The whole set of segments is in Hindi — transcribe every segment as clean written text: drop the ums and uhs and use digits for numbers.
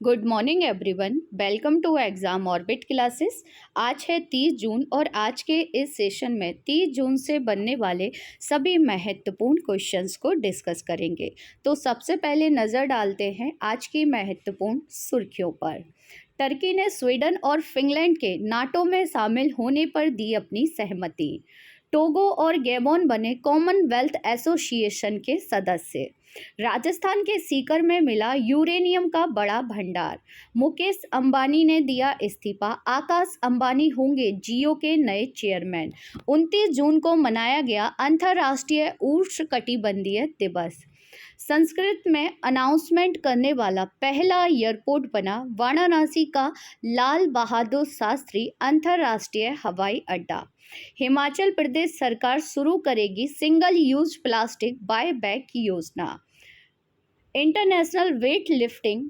Good morning everyone, welcome to exam Orbit classes. आज है 30 जून और आज के इस सेशन में 30 जून से बनने वाले सभी महत्वपूर्ण क्वेश्चंस को डिस्कस करेंगे। तो सबसे पहले नज़र डालते हैं आज की महत्वपूर्ण सुर्खियों पर। टर्की ने स्वीडन और फिनलैंड के नाटो में शामिल होने पर दी अपनी सहमति। टोगो और गैबोन बने कॉमनवेल्थ एसोसिएशन के सदस्य। राजस्थान के सीकर में मिला यूरेनियम का बड़ा भंडार। मुकेश अंबानी ने दिया इस्तीफा। आकाश अंबानी होंगे जियो के नए चेयरमैन। 29 जून को मनाया गया अंतर्राष्ट्रीय उष्णकटिबंधीय दिवस। संस्कृत में अनाउंसमेंट करने वाला पहला एयरपोर्ट बना वाराणसी का लाल बहादुर शास्त्री अंतर्राष्ट्रीय हवाई अड्डा। हिमाचल प्रदेश सरकार शुरू करेगी single use plastic buy back योजना। इंटरनेशनल वेट लिफ्टिंग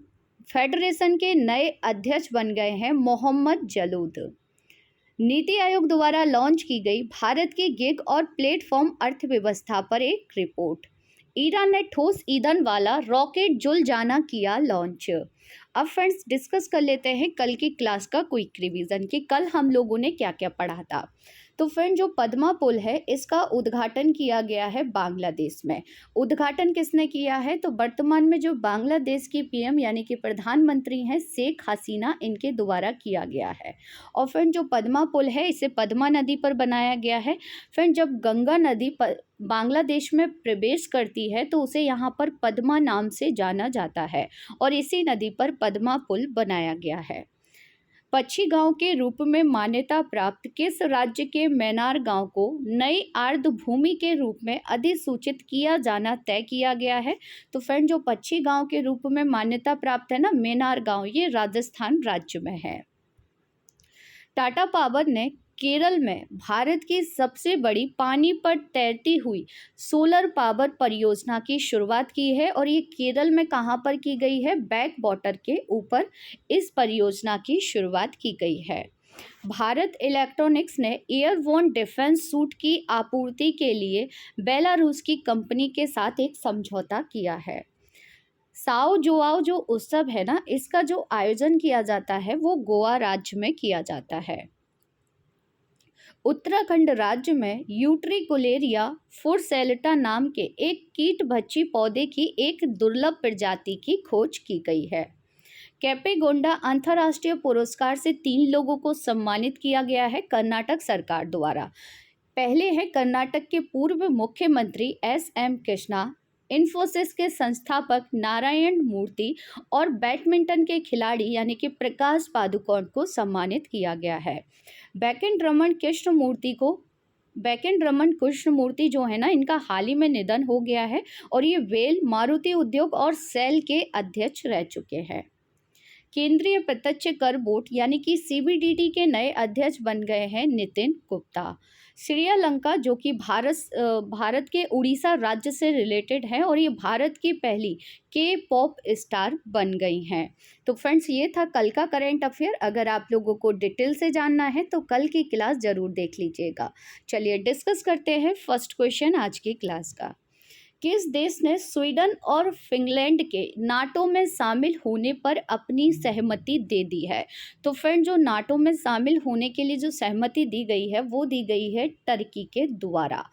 फेडरेशन के नए अध्यक्ष बन गए हैं मोहम्मद जलूद। नीति आयोग द्वारा लॉन्च की गई भारत की गिग और प्लेटफॉर्म अर्थव्यवस्था पर एक रिपोर्ट। ईरान ने ठोस ईंधन वाला रॉकेट जुलजाना किया लॉन्च। अब फ्रेंड्स डिस्कस कर लेते हैं कल की क्लास का क्विक रिवीजन कि कल हम लोगों ने क्या क्या पढ़ा था। तो फ्रेंड जो पद्मा पुल है इसका उद्घाटन किया गया है बांग्लादेश में। उद्घाटन किसने किया है? तो वर्तमान में जो बांग्लादेश की पीएम यानी कि प्रधानमंत्री हैं शेख हसीना, इनके द्वारा किया गया है। और फ्रेंड जो पद्मा पुल है इसे पद्मा नदी पर बनाया गया है। फ्रेंड जब गंगा नदी बांग्लादेश में प्रवेश करती है तो उसे यहाँ पर पद्मा नाम से जाना जाता है और इसी नदी पर पद्मा पुल बनाया गया है। पक्षी गांव के रूप में मान्यता प्राप्त किस राज्य के मैनार गांव को नई आर्द्र भूमि के रूप में अधिसूचित किया जाना तय किया गया है? तो फ्रेंड जो पक्षी गांव के रूप में मान्यता प्राप्त है ना मैनार गांव, ये राजस्थान राज्य में है। टाटा पावर ने केरल में भारत की सबसे बड़ी पानी पर तैरती हुई सोलर पावर परियोजना की शुरुआत की है और ये केरल में कहाँ पर की गई है? बैक वाटर के ऊपर इस परियोजना की शुरुआत की गई है। भारत इलेक्ट्रॉनिक्स ने एयरबोर्न डिफेंस सूट की आपूर्ति के लिए बेलारूस की कंपनी के साथ एक समझौता किया है। साओ जोआओ जो उत्सव है ना, इसका जो आयोजन किया जाता है वो गोवा राज्य में किया जाता है। उत्तराखंड राज्य में यूट्रिकुलेरिया फुरसेल्टा नाम के एक कीटभक्षी पौधे की एक दुर्लभ प्रजाति की खोज की गई है। कैपेगोंडा अंतर्राष्ट्रीय पुरस्कार से 3 लोगों को सम्मानित किया गया है कर्नाटक सरकार द्वारा। पहले है कर्नाटक के पूर्व मुख्यमंत्री एस.एम. कृष्णा, इन्फोसिस के संस्थापक नारायण मूर्ति और बैडमिंटन के खिलाड़ी यानी कि प्रकाश पादुकोण को सम्मानित किया गया है। बैकेंड रमन कृष्णमूर्ति जो है ना, इनका हाल ही में निधन हो गया है और ये वेल, मारुति उद्योग और सेल के अध्यक्ष रह चुके हैं। केंद्रीय प्रत्यक्ष कर बोर्ड यानी कि सीबीडीटी के नए अध्यक्ष बन गए हैं नितिन गुप्ता। श्रीलंका जो कि भारत के उड़ीसा राज्य से रिलेटेड है और ये भारत की पहली के पॉप स्टार बन गई हैं। तो फ्रेंड्स ये था कल का करेंट अफेयर। अगर आप लोगों को डिटेल से जानना है तो कल की क्लास ज़रूर देख लीजिएगा। चलिए डिस्कस करते हैं फर्स्ट क्वेश्चन आज की क्लास का। किस देश ने स्वीडन और फिनलैंड के नाटो में शामिल होने पर अपनी सहमति दे दी है? तो फ्रेंड जो नाटो में शामिल होने के लिए जो सहमति दी गई है वो दी गई है टर्की के द्वारा।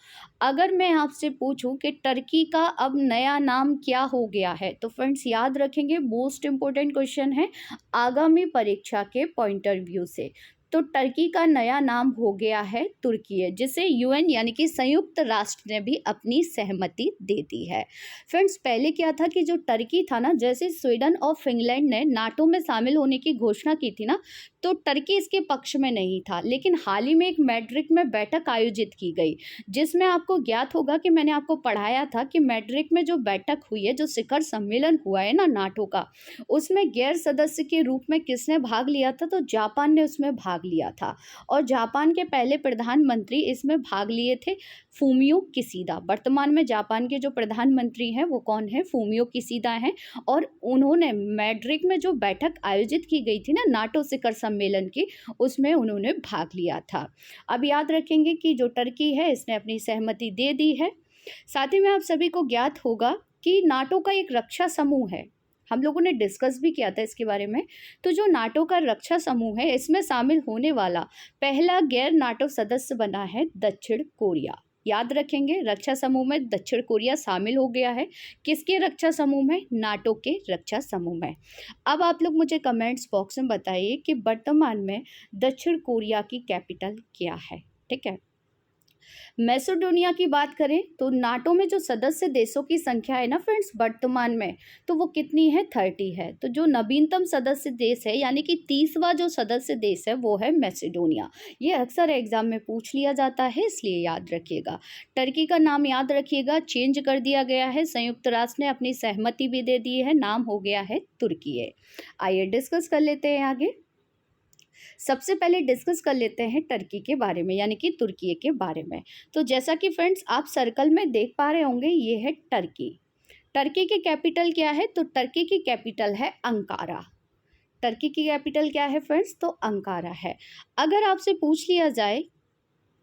अगर मैं आपसे पूछूं कि टर्की का अब नया नाम क्या हो गया है, तो फ्रेंड्स याद रखेंगे, मोस्ट इम्पोर्टेंट क्वेश्चन है आगामी परीक्षा के पॉइंट ऑफ व्यू से। तो टर्की का नया नाम हो गया है तुर्की, जिसे यूएन यानी कि संयुक्त राष्ट्र ने भी अपनी सहमति दे दी है। फ्रेंड्स पहले क्या था कि जो टर्की था ना, जैसे स्वीडन और फिनलैंड ने नाटो में शामिल होने की घोषणा की थी ना, तो टर्की इसके पक्ष में नहीं था। लेकिन हाल ही में एक मैड्रिड में बैठक आयोजित की गई जिसमें आपको ज्ञात होगा कि मैंने आपको पढ़ाया था कि मैड्रिड में जो बैठक हुई है, जो शिखर सम्मेलन हुआ है ना नाटो का, उसमें गैर सदस्य के रूप में किसने भाग लिया था? तो जापान ने उसमें भाग लिया था और जापान के पहले प्रधानमंत्री इसमें भाग लिए थे फूमियो किसीदा। वर्तमान में जापान के जो प्रधानमंत्री हैं वो कौन है? फूमियो किसीदा हैं और उन्होंने मैड्रिड में जो बैठक आयोजित की गई थी ना नाटो शिखर सम्मेलन की, उसमें उन्होंने भाग लिया था। अब याद रखेंगे कि जो टर्की है इसने अपनी सहमति दे दी है। साथ ही में आप सभी को ज्ञात होगा कि नाटो का एक रक्षा समूह है, हम लोगों ने डिस्कस भी किया था इसके बारे में। तो जो नाटो का रक्षा समूह है, इसमें शामिल होने वाला पहला गैर नाटो सदस्य बना है दक्षिण कोरिया। याद रखेंगे, रक्षा समूह में दक्षिण कोरिया शामिल हो गया है। किसके रक्षा समूह में? नाटो के रक्षा समूह में। अब आप लोग मुझे कमेंट्स बॉक्स में बताइए कि वर्तमान में दक्षिण कोरिया की कैपिटल क्या है। ठीक है, मैसेडोनिया की बात करें तो नाटो में जो सदस्य देशों की संख्या है ना फ्रेंड्स वर्तमान में, तो वो कितनी है? 30 है। तो जो नवीनतम सदस्य देश है यानी कि 30वां जो सदस्य देश है वो है मैसेडोनिया। ये अक्सर एग्जाम में पूछ लिया जाता है, इसलिए याद रखिएगा। टर्की का नाम याद रखिएगा, चेंज कर दिया गया है, संयुक्त राष्ट्र ने अपनी सहमति भी दे दी है, नाम हो गया है तुर्की। आइए डिस्कस कर लेते हैं आगे। सबसे पहले डिस्कस कर लेते हैं टर्की के बारे में यानी कि तुर्की के बारे में। तो जैसा कि फ्रेंड्स आप सर्कल में देख पा रहे होंगे, ये है टर्की। टर्की की कैपिटल क्या है? तो टर्की की कैपिटल है अंकारा। टर्की की कैपिटल क्या है फ्रेंड्स? तो अंकारा है। अगर आपसे पूछ लिया जाए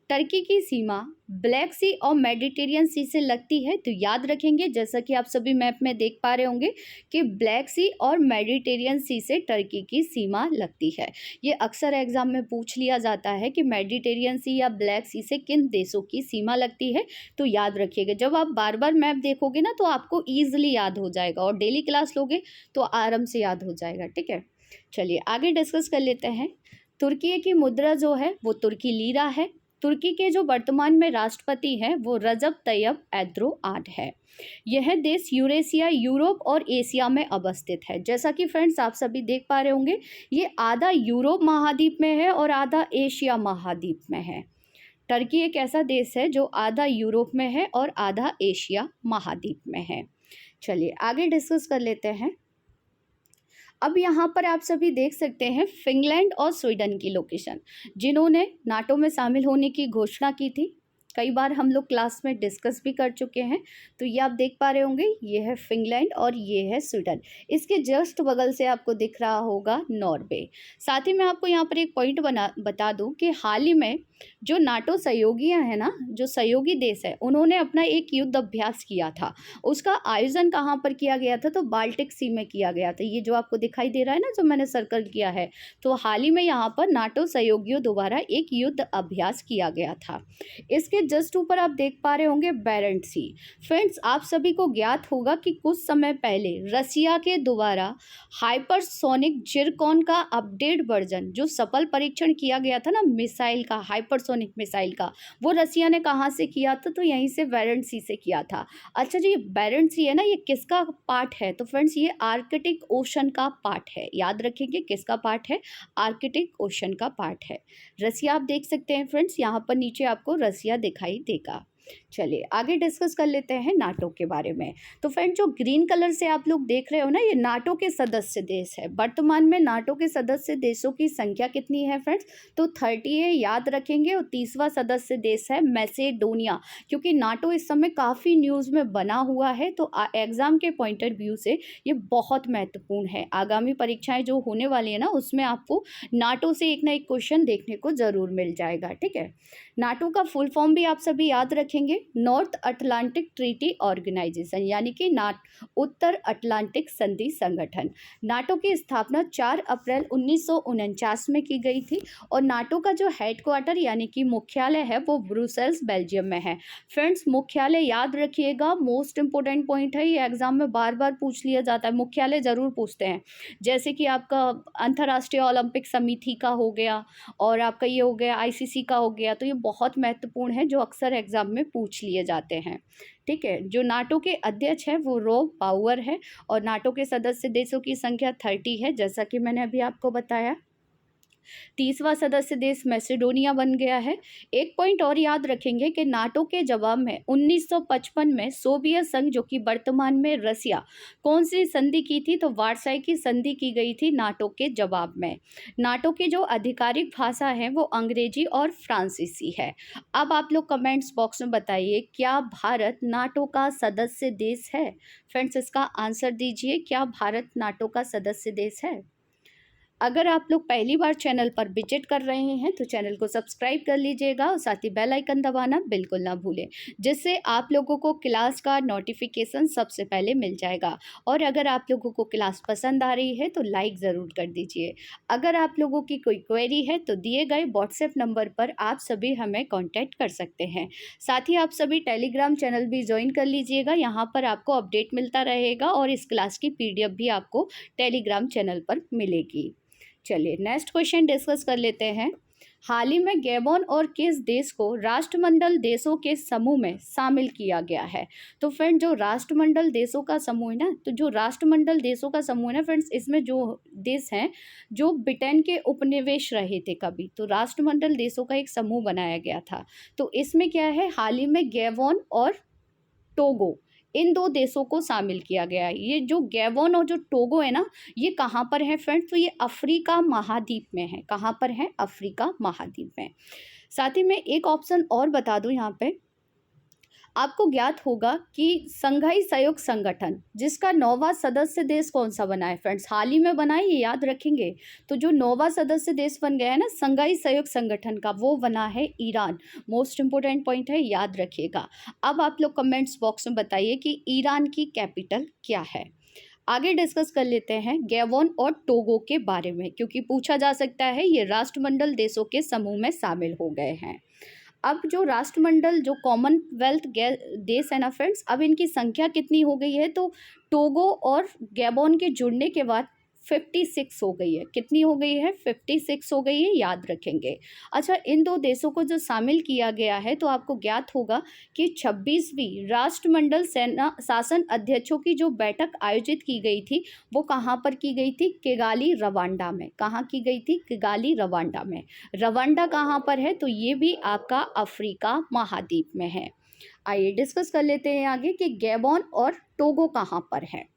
टर्की की सीमा ब्लैक सी और मेडिटेरियन सी से लगती है, तो याद रखेंगे जैसा कि आप सभी मैप में देख पा रहे होंगे कि ब्लैक सी और मेडिटेरियन सी से टर्की की सीमा लगती है। ये अक्सर एग्जाम में पूछ लिया जाता है कि मेडिटेरियन सी या ब्लैक सी से किन देशों की सीमा लगती है, तो याद रखिएगा। जब आप बार बार मैप देखोगे ना तो आपको ईजिली याद हो जाएगा और डेली क्लास लोगे तो आराम से याद हो जाएगा। ठीक है, चलिए आगे डिस्कस कर लेते हैं। तुर्की की मुद्रा जो है वो तुर्की लीरा है। तुर्की के जो वर्तमान में राष्ट्रपति हैं वो रजब तैयब एर्दोआन है। यह देश यूरेशिया, यूरोप और एशिया में अवस्थित है। जैसा कि फ्रेंड्स आप सभी देख पा रहे होंगे, ये आधा यूरोप महाद्वीप में है और आधा एशिया महाद्वीप में है। टर्की एक ऐसा देश है जो आधा यूरोप में है और आधा एशिया महाद्वीप में है। चलिए आगे डिस्कस कर लेते हैं। अब यहाँ पर आप सभी देख सकते हैं फिनलैंड और स्वीडन की लोकेशन, जिन्होंने नाटो में शामिल होने की घोषणा की थी। कई बार हम लोग क्लास में डिस्कस भी कर चुके हैं। तो ये आप देख पा रहे होंगे, ये है फिनलैंड और ये है स्वीडन। इसके जस्ट बगल से आपको दिख रहा होगा नॉर्वे। साथ ही मैं आपको यहाँ पर एक पॉइंट बता दूँ कि हाल ही में जो नाटो सहयोगी हैं ना, जो सहयोगी देश है, उन्होंने अपना एक युद्ध अभ्यास किया था। उसका आयोजन कहाँ पर किया गया था? तो बाल्टिक सी में किया गया था। ये जो आपको दिखाई दे रहा है ना, जो मैंने सर्कल किया है, तो हाल ही में यहाँ पर नाटो सहयोगियों द्वारा एक युद्ध अभ्यास किया गया था। इसके जस्ट ऊपर आप देख पा रहे होंगे बैरेंट सी। फ्रेंड्स आप सभी को ज्ञात होगा कि कुछ समय पहले रसिया के द्वारा हाइपरसोनिक जिरकॉन का अपडेट वर्जन जो सफल परीक्षण किया गया था ना मिसाइल का, हाइपरसोनिक मिसाइल का, वो रसिया ने कहाँ से किया था? तो यहीं से बैरेंट सी से किया था। अच्छा जी, ये बैरेंट सी है ना, ये किसका पार्ट है? तो फ्रेंड्स ये आर्कटिक ओशन का पार्ट है। याद रखेंगे किसका पार्ट है? आर्कटिक ओशन का पार्ट है। रसिया आप देख सकते हैं फ्रेंड्स, यहाँ पर नीचे आपको रसिया दिखाई देगा। चलिए आगे डिस्कस कर लेते हैं नाटो के बारे में। तो फ्रेंड जो ग्रीन कलर से आप लोग देख रहे हो ना, ये नाटो के सदस्य देश है। वर्तमान में नाटो के सदस्य देशों की संख्या कितनी है फ्रेंड्स? तो 30 है, याद रखेंगे। और 30वां सदस्य देश है मैसेडोनिया, क्योंकि नाटो इस समय काफ़ी न्यूज़ में बना हुआ है। तो एग्जाम के पॉइंट ऑफ व्यू से ये बहुत महत्वपूर्ण है। आगामी परीक्षाएं जो होने वाली है ना, उसमें आपको नाटो से एक ना एक क्वेश्चन देखने को जरूर मिल जाएगा। ठीक है, नाटो का फुल फॉर्म भी आप सभी याद रखेंगे, नॉर्थ अटलांटिक ट्रीटी ऑर्गेनाइजेशन, यानी कि उत्तर अटलांटिक संधि संगठन। नाटो की स्थापना 4 अप्रैल 1949 में की गई थी और नाटो का जो हेडक्वार्टर यानी कि मुख्यालय है वो ब्रुसेल्स बेल्जियम में है। फ्रेंड्स मुख्यालय याद रखिएगा, मोस्ट इंपोर्टेंट पॉइंट है, ये एग्जाम में बार बार पूछ लिया जाता है। मुख्यालय जरूर पूछते हैं, जैसे कि आपका अंतर्राष्ट्रीय ओलंपिक समिति का हो गया और आपका ये हो गया ICC का हो गया। तो ये बहुत महत्वपूर्ण है, जो अक्सर एग्जाम में पूछ लिए जाते हैं। ठीक है, जो नाटो के अध्यक्ष है वो रोब पावर है और नाटो के सदस्य देशों की संख्या 30 है, जैसा कि मैंने अभी आपको बताया। 30वां सदस्य देश मैसेडोनिया बन गया है। एक पॉइंट और याद रखेंगे कि नाटो के जवाब में 1955 में सोवियत संघ, जो कि वर्तमान में रसिया, कौन सी संधि की थी? तो वार्साई की संधि की गई थी नाटो के जवाब में। नाटो की जो आधिकारिक भाषा है वो अंग्रेजी और फ्रांसीसी है। अब आप लोग कमेंट्स बॉक्स में बताइए, क्या भारत नाटो का सदस्य देश है? फ्रेंड्स इसका आंसर दीजिए, क्या भारत नाटो का सदस्य देश है? अगर आप लोग पहली बार चैनल पर विजिट कर रहे हैं तो चैनल को सब्सक्राइब कर लीजिएगा और साथ ही बेल आइकन दबाना बिल्कुल ना भूलें, जिससे आप लोगों को क्लास का नोटिफिकेशन सबसे पहले मिल जाएगा। और अगर आप लोगों को क्लास पसंद आ रही है तो लाइक ज़रूर कर दीजिए। अगर आप लोगों की कोई क्वेरी है तो दिए गए व्हाट्सएप नंबर पर आप सभी हमें कॉन्टैक्ट कर सकते हैं। साथ ही आप सभी टेलीग्राम चैनल भी ज्वाइन कर लीजिएगा, यहाँ पर आपको अपडेट मिलता रहेगा और इस क्लास की PDF भी आपको टेलीग्राम चैनल पर मिलेगी। चलिए नेक्स्ट क्वेश्चन डिस्कस कर लेते हैं। हाल ही में गैबोन और किस देश को राष्ट्रमंडल देशों के समूह में शामिल किया गया है? तो फ्रेंड जो राष्ट्रमंडल देशों का समूह है ना, तो जो राष्ट्रमंडल देशों का समूह है ना फ्रेंड्स, इसमें जो देश हैं जो ब्रिटेन के उपनिवेश रहे थे कभी, तो राष्ट्रमंडल देशों का एक समूह बनाया गया था। तो इसमें क्या है, हाल ही में गैबोन और टोगो, इन दो देशों को शामिल किया गया है। ये जो गैबोन और जो टोगो है ना, ये कहाँ पर है फ्रेंड्स? तो ये अफ्रीका महाद्वीप में है। कहाँ पर है? अफ्रीका महाद्वीप में। साथ ही मैं एक ऑप्शन और बता दूं, यहाँ पे आपको ज्ञात होगा कि संघाई सहयोग संगठन जिसका 9वां सदस्य देश कौन सा बना है फ्रेंड्स? हाल ही में बना है, ये याद रखेंगे। तो जो 9वां सदस्य देश बन गया है ना संघाई सहयोग संगठन का, वो बना है ईरान। मोस्ट इंपोर्टेंट पॉइंट है, याद रखिएगा। अब आप लोग कमेंट्स बॉक्स में बताइए कि ईरान की कैपिटल क्या है। आगे डिस्कस कर लेते हैं गैबोन और टोगो के बारे में, क्योंकि पूछा जा सकता है ये राष्ट्रमंडल देशों के समूह में शामिल हो गए हैं। अब जो राष्ट्रमंडल जो कॉमनवेल्थ देश है ना फ्रेंड्स, अब इनकी संख्या कितनी हो गई है? तो टोगो और गैबोन के जुड़ने के बाद 56 हो गई है। कितनी हो गई है? 56 हो गई है, याद रखेंगे। अच्छा, इन दो देशों को जो शामिल किया गया है तो आपको ज्ञात होगा कि 26वीं राष्ट्रमंडल सेना शासन अध्यक्षों की जो बैठक आयोजित की गई थी वो कहाँ पर की गई थी? किगाली रवांडा में। कहाँ की गई थी? किगाली रवांडा में। रवांडा कहाँ पर है? तो ये भी आपका अफ्रीका महाद्वीप में है। आइए डिस्कस कर लेते हैं आगे कि गैबोन और टोगो कहाँ पर है।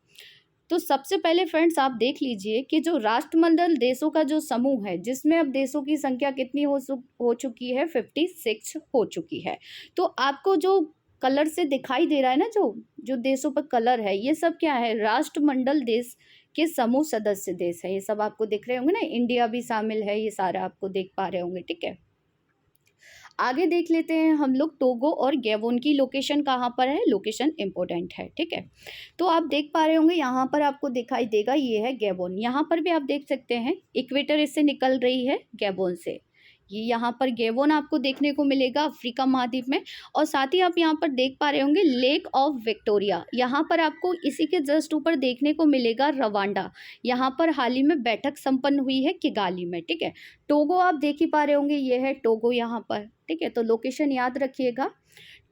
तो सबसे पहले फ्रेंड्स आप देख लीजिए कि जो राष्ट्रमंडल देशों का जो समूह है, जिसमें अब देशों की संख्या कितनी हो चुकी है? 56 हो चुकी है। तो आपको जो कलर से दिखाई दे रहा है ना, जो देशों पर कलर है, ये सब क्या है? राष्ट्रमंडल देश के समूह सदस्य देश है। ये सब आपको दिख रहे होंगे ना, इंडिया भी शामिल है, ये सारा आपको देख पा रहे होंगे। ठीक है, आगे देख लेते हैं हम लोग टोगो और गैबोन की लोकेशन कहाँ पर है। लोकेशन इंपॉर्टेंट है। ठीक है, तो आप देख पा रहे होंगे यहाँ पर आपको दिखाई देगा, ये है गैबोन। यहाँ पर भी आप देख सकते हैं इक्वेटर इससे निकल रही है गैबोन से। ये यहाँ पर गैबोन आपको देखने को मिलेगा अफ्रीका महाद्वीप में। और साथ ही आप यहाँ पर देख पा रहे होंगे लेक ऑफ विक्टोरिया, यहाँ पर आपको इसी के जस्ट ऊपर देखने को मिलेगा रवांडा। यहाँ पर हाल ही में बैठक संपन्न हुई है किगाली में। ठीक है, टोगो आप देख ही पा रहे होंगे, ये है टोगो यहाँ पर। ठीक है, तो लोकेशन याद रखिएगा।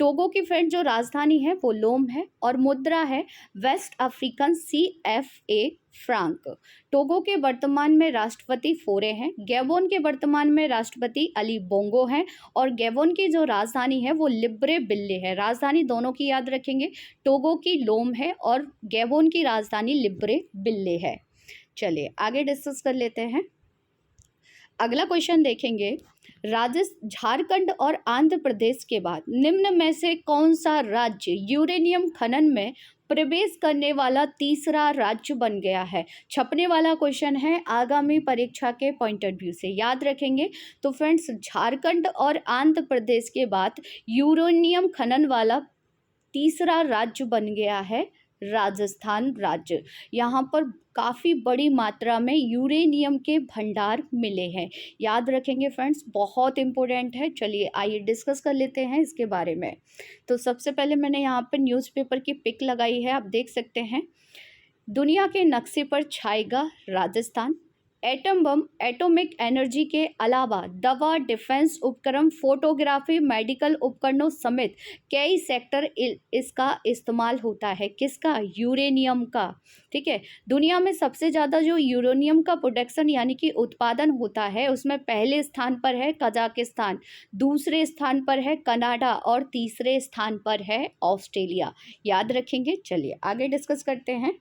टोगो की फ्रेंड जो राजधानी है वो लोम है और मुद्रा है West African CFA franc. Togo के वर्तमान में राष्ट्रपति फोरे हैं। गैबोन के वर्तमान में राष्ट्रपति अली बोंगो हैं और गैबोन की जो राजधानी है वो लिब्रेविल्ले है। राजधानी दोनों की याद रखेंगे, टोगो की लोम है और गैबोन की राजधानी लिब्रेविल्ले है। चलिए आगे डिस्कस कर लेते हैं। अगला क्वेश्चन देखेंगे, झारखंड और आंध्र प्रदेश के बाद निम्न में से कौन सा राज्य यूरेनियम खनन में प्रवेश करने वाला तीसरा राज्य बन गया है? छपने वाला क्वेश्चन है आगामी परीक्षा के पॉइंट ऑफ व्यू से, याद रखेंगे। तो फ्रेंड्स झारखंड और आंध्र प्रदेश के बाद यूरेनियम खनन वाला तीसरा राज्य बन गया है राजस्थान राज्य। यहाँ पर काफ़ी बड़ी मात्रा में यूरेनियम के भंडार मिले हैं, याद रखेंगे फ्रेंड्स, बहुत इंपॉर्टेंट है। चलिए आइए डिस्कस कर लेते हैं इसके बारे में। तो सबसे पहले मैंने यहाँ पर न्यूज़पेपर की पिक लगाई है, आप देख सकते हैं। दुनिया के नक्शे पर छाएगा Rajasthan. Atom bomb, atomic energy के अलावा दवा, डिफेंस उपकरण, फोटोग्राफी, मेडिकल उपकरणों समेत कई सेक्टर इसका इस्तेमाल होता है। किसका? यूरेनियम का। ठीक है, दुनिया में सबसे ज़्यादा जो यूरेनियम का प्रोडक्शन यानी कि उत्पादन होता है उसमें पहले स्थान पर है कजाकिस्तान, दूसरे स्थान पर है कनाडा और तीसरे स्थान पर है ऑस्ट्रेलिया, याद रखेंगे। चलिए आगे डिस्कस करते हैं।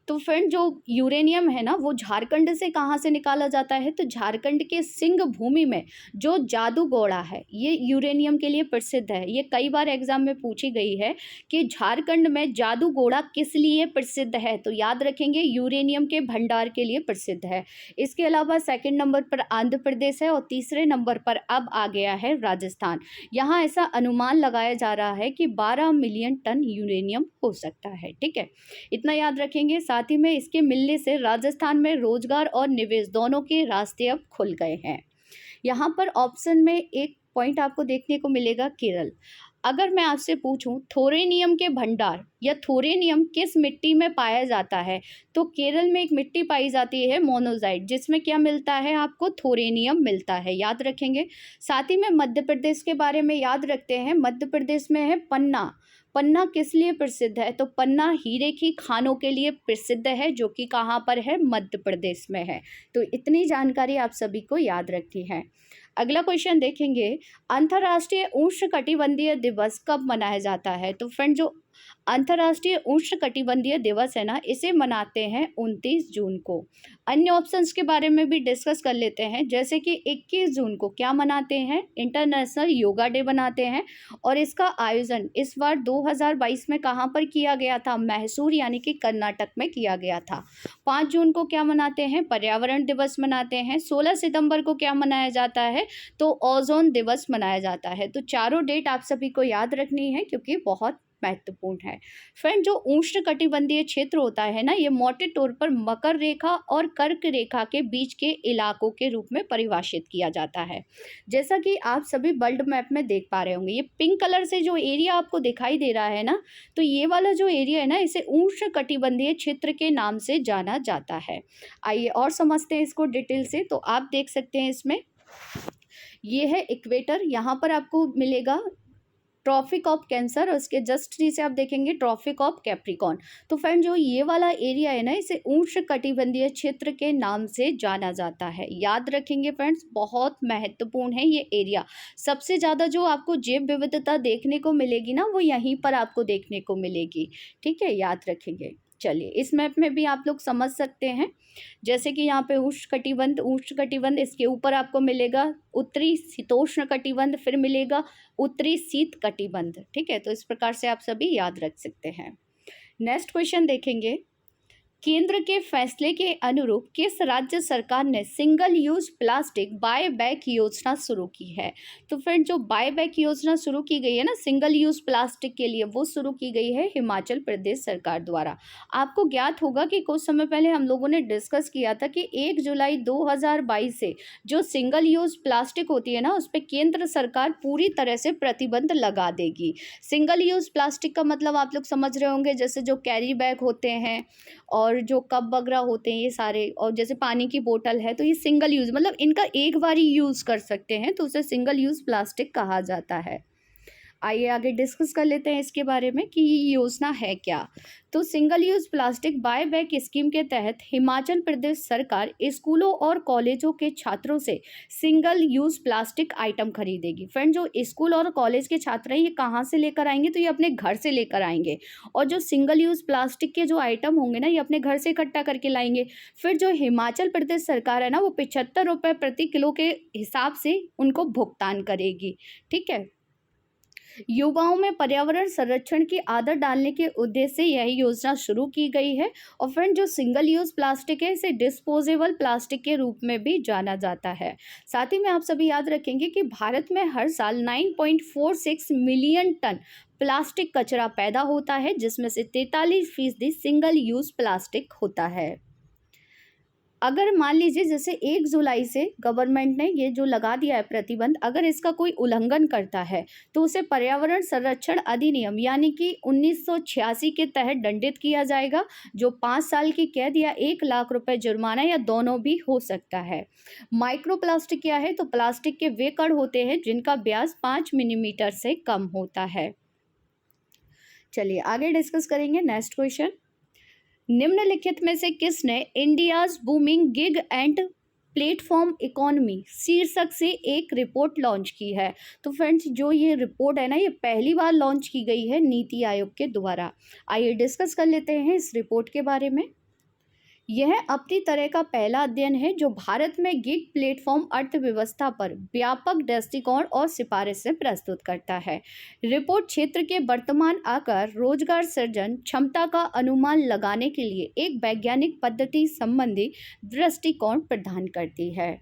तो फ्रेंड जो यूरेनियम है ना वो झारखंड से कहाँ से निकाला जाता है, तो झारखंड के सिंह भूमि में जो जादूगोड़ा है ये यूरेनियम के लिए प्रसिद्ध है। ये कई बार एग्जाम में पूछी गई है कि झारखंड में जादूगोड़ा किस लिए प्रसिद्ध है, तो याद रखेंगे यूरेनियम के भंडार के लिए प्रसिद्ध है। इसके अलावा सेकंड नंबर पर आंध्र प्रदेश है और तीसरे नंबर पर अब आ गया है राजस्थान। यहाँ ऐसा अनुमान लगाया जा रहा है कि 12 मिलियन टन यूरेनियम हो सकता है। ठीक है, इतना याद रखेंगे। साथ ही में इसके मिलने से राजस्थान में रोजगार और निवेश दोनों के रास्ते अब खुल गए हैं। यहाँ पर ऑप्शन में एक पॉइंट आपको देखने को मिलेगा केरल। अगर मैं आपसे पूछूं थोरेनियम के भंडार या थोरेनियम किस मिट्टी में पाया जाता है, तो केरल में एक मिट्टी पाई जाती है मोनोजाइट, जिसमें क्या मिलता है आपको, थोरेनियम मिलता है, याद रखेंगे। साथ ही में मध्य प्रदेश के बारे में याद रखते हैं। मध्य प्रदेश में है पन्ना। पन्ना किस लिए प्रसिद्ध है, तो पन्ना हीरे की खानों के लिए प्रसिद्ध है, जो कि कहाँ पर है, मध्य प्रदेश में है। तो इतनी जानकारी आप सभी को याद रखनी है। अगला क्वेश्चन देखेंगे, अंतर्राष्ट्रीय उष्णकटिबंधीय दिवस कब मनाया जाता है। तो फ्रेंड जो अंतर्राष्ट्रीय उष्णकटिबंधीय दिवस है ना, इसे मनाते हैं 29 जून को। अन्य ऑप्शंस के बारे में भी डिस्कस कर लेते हैं, जैसे कि 21 जून को क्या मनाते हैं, इंटरनेशनल योगा डे मनाते हैं। और इसका आयोजन इस बार 2022 में कहाँ पर किया गया था, मैसूर यानी कि कर्नाटक में किया गया था। 5 जून को क्या मनाते हैं, पर्यावरण दिवस मनाते हैं। 16 सितंबर को क्या मनाया जाता है, तो ओजोन दिवस मनाया जाता है। तो चारों डेट आप सभी को याद रखनी है क्योंकि बहुत महत्वपूर्ण है। फ्रेंड जो उष्णकटिबंधीय क्षेत्र होता है ना, ये मोटे तौर पर मकर रेखा और कर्क रेखा के बीच के इलाकों के रूप में परिभाषित किया जाता है। जैसा कि आप सभी वर्ल्ड मैप में देख पा रहे होंगे, ये पिंक कलर से जो एरिया आपको दिखाई दे रहा है ना, तो ये वाला जो एरिया है ना, इसे उष्णकटिबंधीय क्षेत्र के नाम से जाना जाता है। आइए और समझते हैं इसको डिटेल से। तो आप देख सकते हैं इसमें ये है इक्वेटर, यहाँ पर आपको मिलेगा ट्रॉपिक ऑफ कैंसर और उसके जस्ट नीचे आप देखेंगे ट्रॉपिक ऑफ कैप्रिकॉर्न। तो फ्रेंड जो ये वाला एरिया है ना, इसे उष्णकटिबंधीय क्षेत्र के नाम से जाना जाता है। याद रखेंगे फ्रेंड्स, बहुत महत्वपूर्ण है ये एरिया। सबसे ज़्यादा जो आपको जैव विविधता देखने को मिलेगी ना, वो यहीं पर आपको देखने को मिलेगी। ठीक है, याद रखेंगे। चलिए इस मैप में भी आप लोग समझ सकते हैं, जैसे कि यहाँ पे उष्णकटिबंध, इसके ऊपर आपको मिलेगा उत्तरी शीतोष्ण कटिबंध, फिर मिलेगा उत्तरी शीत कटिबंध। ठीक है, तो इस प्रकार से आप सभी याद रख सकते हैं। नेक्स्ट क्वेश्चन देखेंगे, केंद्र के फैसले के अनुरूप किस राज्य सरकार ने single use plastic buy back योजना शुरू की है। तो फ्रेंड जो बाय बैक योजना शुरू की गई है ना सिंगल यूज प्लास्टिक के लिए, वो शुरू की गई है हिमाचल प्रदेश सरकार द्वारा। आपको ज्ञात होगा कि कुछ समय पहले हम लोगों ने डिस्कस किया था कि 1 जुलाई 2022 से जो सिंगल यूज प्लास्टिक होती है ना, उस पर केंद्र सरकार पूरी तरह से प्रतिबंध लगा देगी। सिंगल यूज प्लास्टिक का मतलब आप लोग समझ रहे होंगे, जैसे जो कैरी बैग होते हैं और जो कप वगैरह होते हैं ये सारे, और जैसे पानी की बोतल है, तो ये सिंगल यूज़ मतलब इनका एक बार ही यूज़ कर सकते हैं, तो उसे सिंगल यूज़ प्लास्टिक कहा जाता है। आइए आगे डिस्कस कर लेते हैं इसके बारे में कि ये योजना है क्या। तो single use plastic buy back scheme के तहत हिमाचल प्रदेश सरकार स्कूलों और कॉलेजों के छात्रों से सिंगल यूज प्लास्टिक आइटम खरीदेगी। फ्रेंड जो स्कूल और कॉलेज के छात्र हैं ये कहाँ से लेकर आएंगे, तो ये अपने घर से लेकर आएंगे, और जो सिंगल यूज प्लास्टिक के जो आइटम होंगे ना, ये अपने घर से इकट्ठा करके लाएंगे। फिर जो हिमाचल प्रदेश सरकार है ना, वो 75 रुपये प्रति किलो के हिसाब से उनको भुगतान करेगी। ठीक है, युवाओं में पर्यावरण संरक्षण की आदत डालने के उद्देश्य से यह योजना शुरू की गई है। और फ्रेंड जो सिंगल यूज प्लास्टिक है इसे डिस्पोजेबल प्लास्टिक के रूप में भी जाना जाता है। साथ ही में आप सभी याद रखेंगे कि भारत में हर साल 9.46 मिलियन टन प्लास्टिक कचरा पैदा होता है, जिसमें से 43% सिंगल यूज प्लास्टिक होता है। अगर मान लीजिए जैसे 1 जुलाई से गवर्नमेंट ने ये जो लगा दिया है प्रतिबंध, अगर इसका कोई उल्लंघन करता है तो उसे पर्यावरण संरक्षण अधिनियम यानी कि 1986 के तहत दंडित किया जाएगा, जो 5 साल की कैद या 1 लाख रुपए जुर्माना या दोनों भी हो सकता है। माइक्रो प्लास्टिक क्या है, तो प्लास्टिक के वे कण होते हैं जिनका व्यास 5 मिलीमीटर से कम होता है। चलिए आगे डिस्कस करेंगे। नेक्स्ट क्वेश्चन, निम्नलिखित में से किसने India's booming gig and platform economy शीर्षक से एक रिपोर्ट लॉन्च की है। तो फ्रेंड्स जो ये रिपोर्ट है ना, ये पहली बार लॉन्च की गई है नीति आयोग के द्वारा। आइए डिस्कस कर लेते हैं इस रिपोर्ट के बारे में। यह अपनी तरह का पहला अध्ययन है जो भारत में गिग प्लेटफॉर्म अर्थव्यवस्था पर व्यापक दृष्टिकोण और सिफारिशें प्रस्तुत करता है। रिपोर्ट क्षेत्र के वर्तमान आकार, रोजगार सृजन क्षमता का अनुमान लगाने के लिए एक वैज्ञानिक पद्धति संबंधी दृष्टिकोण प्रदान करती है।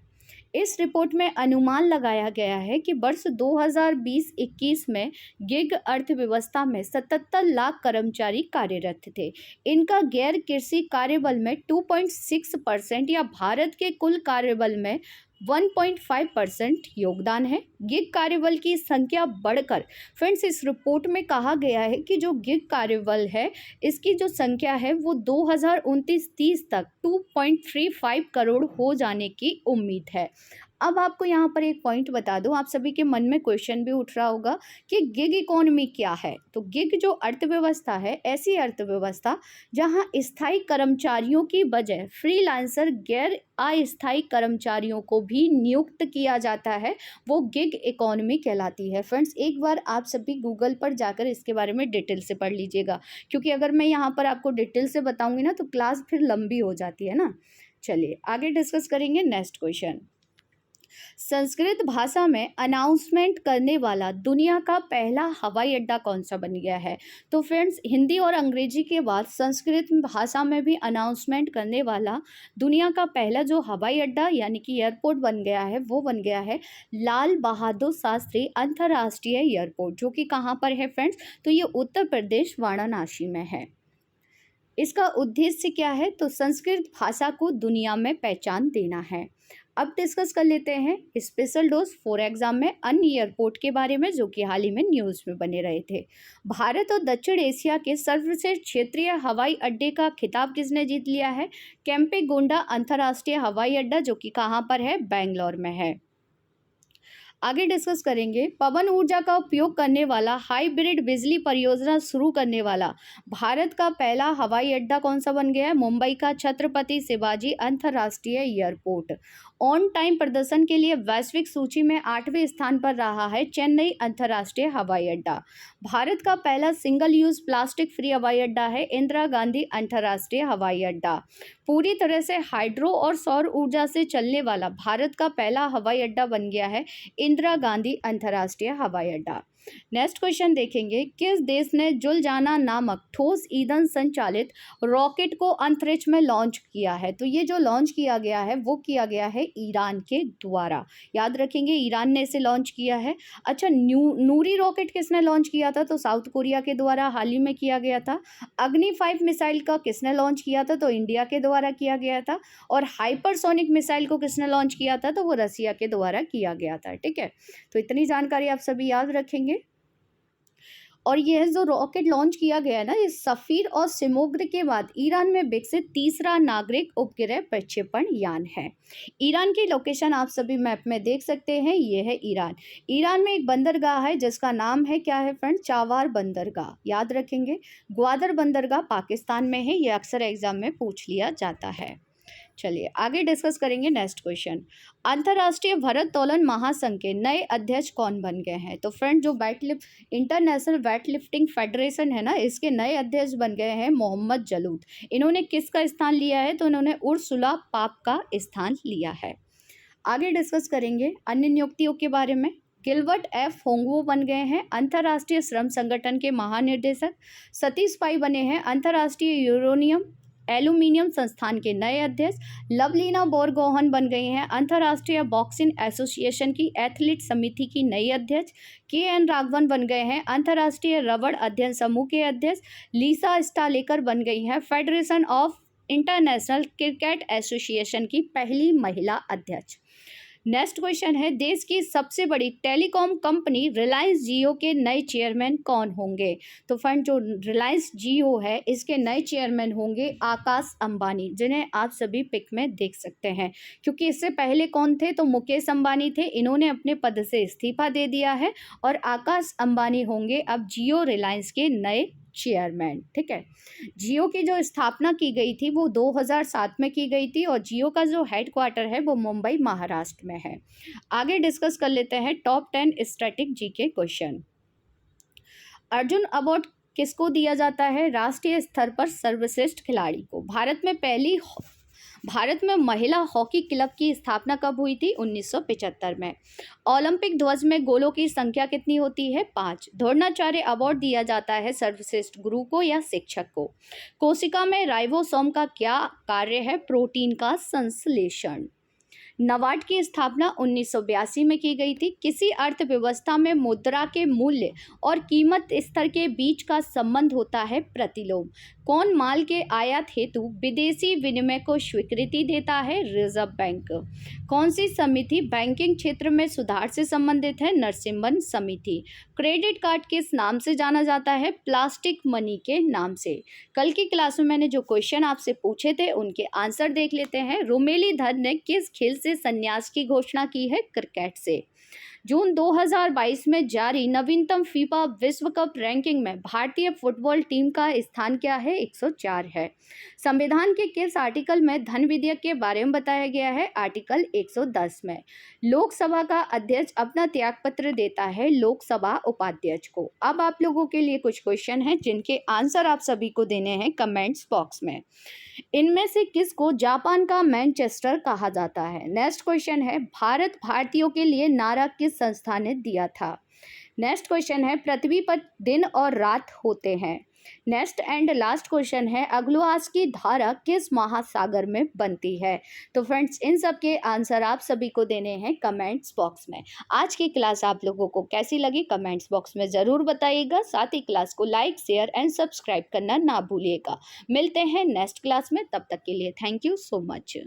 इस रिपोर्ट में अनुमान लगाया गया है कि वर्ष 2020-21 में गिग अर्थव्यवस्था में 77 लाख कर्मचारी कार्यरत थे। इनका गैर कृषि कार्यबल में 2.6% या भारत के कुल कार्यबल में 1.5% योगदान है। गिग कार्यबल की संख्या बढ़कर, फ्रेंड्स इस रिपोर्ट में कहा गया है कि जो गिग कार्यबल है इसकी जो संख्या है वो 2029-30 तक 2.35 करोड़ हो जाने की उम्मीद है। अब आपको यहाँ पर एक पॉइंट बता दूं, आप सभी के मन में क्वेश्चन भी उठ रहा होगा कि गिग इकोनॉमी क्या है। तो गिग जो अर्थव्यवस्था है, ऐसी अर्थव्यवस्था जहां स्थायी कर्मचारियों की बजाय फ्रीलांसर गैर अस्थायी कर्मचारियों को भी नियुक्त किया जाता है, वो गिग इकोनॉमी कहलाती है। फ्रेंड्स एक बार आप सभी गूगल पर जाकर इसके बारे में डिटेल से पढ़ लीजिएगा, क्योंकि अगर मैं यहाँ पर आपको डिटेल से बताऊंगी ना तो क्लास फिर लंबी हो जाती है ना। चलिए आगे डिस्कस करेंगे नेक्स्ट क्वेश्चन। संस्कृत भाषा में अनाउंसमेंट करने वाला दुनिया का पहला हवाई अड्डा कौन सा बन गया है। तो फ्रेंड्स हिंदी और अंग्रेजी के बाद संस्कृत भाषा में भी अनाउंसमेंट करने वाला दुनिया का पहला जो हवाई अड्डा यानी कि एयरपोर्ट बन गया है वो बन गया है लाल बहादुर शास्त्री अंतर्राष्ट्रीय एयरपोर्ट, जो कि कहाँ पर है फ्रेंड्स, तो ये उत्तर प्रदेश वाराणसी में है। इसका उद्देश्य क्या है, तो संस्कृत भाषा को दुनिया में पहचान देना है। अब डिस्कस कर लेते हैं स्पेशल डोज फॉर एग्जाम में अन्य एयरपोर्ट के बारे में जो कि हाल ही में न्यूज़ में बने रहे थे। भारत और दक्षिण एशिया के सर्वश्रेष्ठ क्षेत्रीय हवाई अड्डे का खिताब किसने जीत लिया है। केम्पेगौड़ा अंतर्राष्ट्रीय हवाई अड्डा जो कि कहाँ पर है, बेंगलोर में है। आगे डिस्कस करेंगे पवन ऊर्जा का उपयोग करने वाला हाइब्रिड बिजली परियोजना शुरू करने वाला भारत का पहला हवाई अड्डा कौन सा बन गया है। मुंबई का छत्रपति शिवाजी अंतर्राष्ट्रीय एयरपोर्ट। ऑन टाइम प्रदर्शन के लिए वैश्विक सूची में 8वें स्थान पर रहा है चेन्नई अंतर्राष्ट्रीय हवाई अड्डा। भारत का पहला सिंगल यूज प्लास्टिक फ्री हवाई अड्डा है इंदिरा गांधी अंतर्राष्ट्रीय हवाई अड्डा। पूरी तरह से हाइड्रो और सौर ऊर्जा से चलने वाला भारत का पहला हवाई अड्डा बन गया है इंदिरा गांधी अंतर्राष्ट्रीय हवाई अड्डा। नेक्स्ट क्वेश्चन देखेंगे, किस देश ने जुलजाना नामक ठोस ईंधन संचालित रॉकेट को अंतरिक्ष में लॉन्च किया है। तो ये जो लॉन्च किया गया है वो किया गया है ईरान के द्वारा। याद रखेंगे ईरान ने इसे लॉन्च किया है। अच्छा, नूरी रॉकेट किसने लॉन्च किया था, तो साउथ कोरिया के द्वारा हाल ही में किया गया था। अग्नि 5 मिसाइल का किसने लॉन्च किया था, तो इंडिया के द्वारा किया गया था। और हाइपरसोनिक मिसाइल को किसने लॉन्च किया था, तो वो रसिया के द्वारा किया गया था। ठीक है, तो इतनी जानकारी आप सभी याद रखेंगे। और यह जो रॉकेट लॉन्च किया गया है ना, ये सफ़ीर और सिमोग्र के बाद ईरान में विकसित तीसरा नागरिक उपग्रह प्रक्षेपण यान है। ईरान की लोकेशन आप सभी मैप में देख सकते हैं, ये है ईरान। ईरान में एक बंदरगाह है जिसका नाम है क्या है फ्रेंड, चावार बंदरगाह। याद रखेंगे। ग्वादर बंदरगाह पाकिस्तान में है, ये अक्सर एग्जाम में पूछ लिया जाता है। चलिए आगे डिस्कस करेंगे नेक्स्ट क्वेश्चन। अंतर्राष्ट्रीय भारोत्तोलन महासंघ के नए अध्यक्ष कौन बन गए हैं। तो फ्रेंड जो इंटरनेशनल वेट लिफ्टिंग फेडरेशन है ना, इसके नए अध्यक्ष बन गए हैं मोहम्मद जलूद। इन्होंने किसका स्थान लिया है, तो इन्होंने उर्सुला पाप का स्थान लिया है। आगे डिस्कस करेंगे अन्य नियुक्तियों के बारे में। गिलबर्ट एफ होंगवो बन गए हैं अंतर्राष्ट्रीय श्रम संगठन के महानिर्देशक। सतीश पाई बने हैं अंतर्राष्ट्रीय यूरेनियम एल्यूमिनियम संस्थान के नए अध्यक्ष। लवलीना बोरगोहन बन गई हैं अंतर्राष्ट्रीय बॉक्सिंग एसोसिएशन की एथलीट समिति की नई अध्यक्ष। KN राघवन बन गए हैं अंतर्राष्ट्रीय रबड़ अध्ययन समूह के अध्यक्ष। लीसा स्टालेकर बन गई हैं federation of international cricket association की पहली महिला अध्यक्ष। नेक्स्ट क्वेश्चन है, देश की सबसे बड़ी टेलीकॉम कंपनी रिलायंस जियो के नए चेयरमैन कौन होंगे। तो फ्रेंड जो रिलायंस जियो है इसके नए चेयरमैन होंगे आकाश अंबानी, जिन्हें आप सभी पिक में देख सकते हैं। क्योंकि इससे पहले कौन थे, तो मुकेश अंबानी थे, इन्होंने अपने पद से इस्तीफा दे दिया है और आकाश अंबानी होंगे अब जियो रिलायंस के नए चेयरमैन। ठीक है, जियो की जो स्थापना की गई थी वो 2007 में की गई थी और जियो का जो हेडक्वार्टर है वो मुंबई महाराष्ट्र में है। आगे डिस्कस कर लेते हैं top 10 static GK question. Arjun award किसको दिया जाता है, राष्ट्रीय स्तर पर सर्वश्रेष्ठ खिलाड़ी को। भारत में पहली भारत में महिला हॉकी क्लब की स्थापना कब हुई थी? 1975 में। ओलंपिक ध्वज में गोलों की संख्या कितनी होती है? 5। द्रोणाचार्य अवार्ड दिया जाता है सर्वश्रेष्ठ गुरु को या शिक्षक को? कोशिका में राइबोसोम का क्या कार्य है? प्रोटीन का संश्लेषण। नाबार्ड की स्थापना 1982 में की गई थी। किसी अर्थव्यवस्था में मुद्रा के मूल्य और कीमत स्तर के बीच का संबंध होता है? प्रतिलोम। कौन माल के आयात हेतु विदेशी विनिमय को स्वीकृति देता है? Reserve bank. कौन सी समिति बैंकिंग क्षेत्र में सुधार से संबंधित है? नरसिम्हन समिति। क्रेडिट कार्ड किस नाम से जाना जाता है? प्लास्टिक मनी के नाम से। कल की क्लास में मैंने जो क्वेश्चन आपसे पूछे थे उनके आंसर देख लेते हैं। रोमेलीधर ने किस खेल से संन्यास की घोषणा की है? क्रिकेट से। जून 2022 में जारी नवीनतम फीफा विश्व कप रैंकिंग में भारतीय फुटबॉल टीम का स्थान क्या है? 104 है। संविधान के किस आर्टिकल में धन विधेयक के बारे में बताया गया है? आर्टिकल 110 में। लोकसभा का अध्यक्ष अपना त्यागपत्र देता है लोकसभा उपाध्यक्ष को। अब आप लोगों के लिए कुछ क्वेश्चन हैं जिनके आंसर आप सभी को देने हैं कमेंट्स बॉक्स में। इनमें से किसको जापान का मैनचेस्टर कहा जाता है? नेक्स्ट क्वेश्चन है, भारत भारतीयों के लिए नारा किस संस्था ने दिया था? नेक्स्ट क्वेश्चन है, पृथ्वी पर दिन और रात होते हैं। नेक्स्ट एंड लास्ट क्वेश्चन है, अग्लुआस की धारा किस महासागर में बनती है? तो फ्रेंड्स, इन सब के आंसर आप सभी को देने हैं कमेंट्स बॉक्स में। आज की क्लास आप लोगों को कैसी लगी कमेंट्स बॉक्स में ज़रूर बताइएगा। साथ ही क्लास को लाइक, शेयर एंड सब्सक्राइब करना ना भूलिएगा। मिलते हैं नेक्स्ट क्लास में, तब तक के लिए थैंक यू सो मच।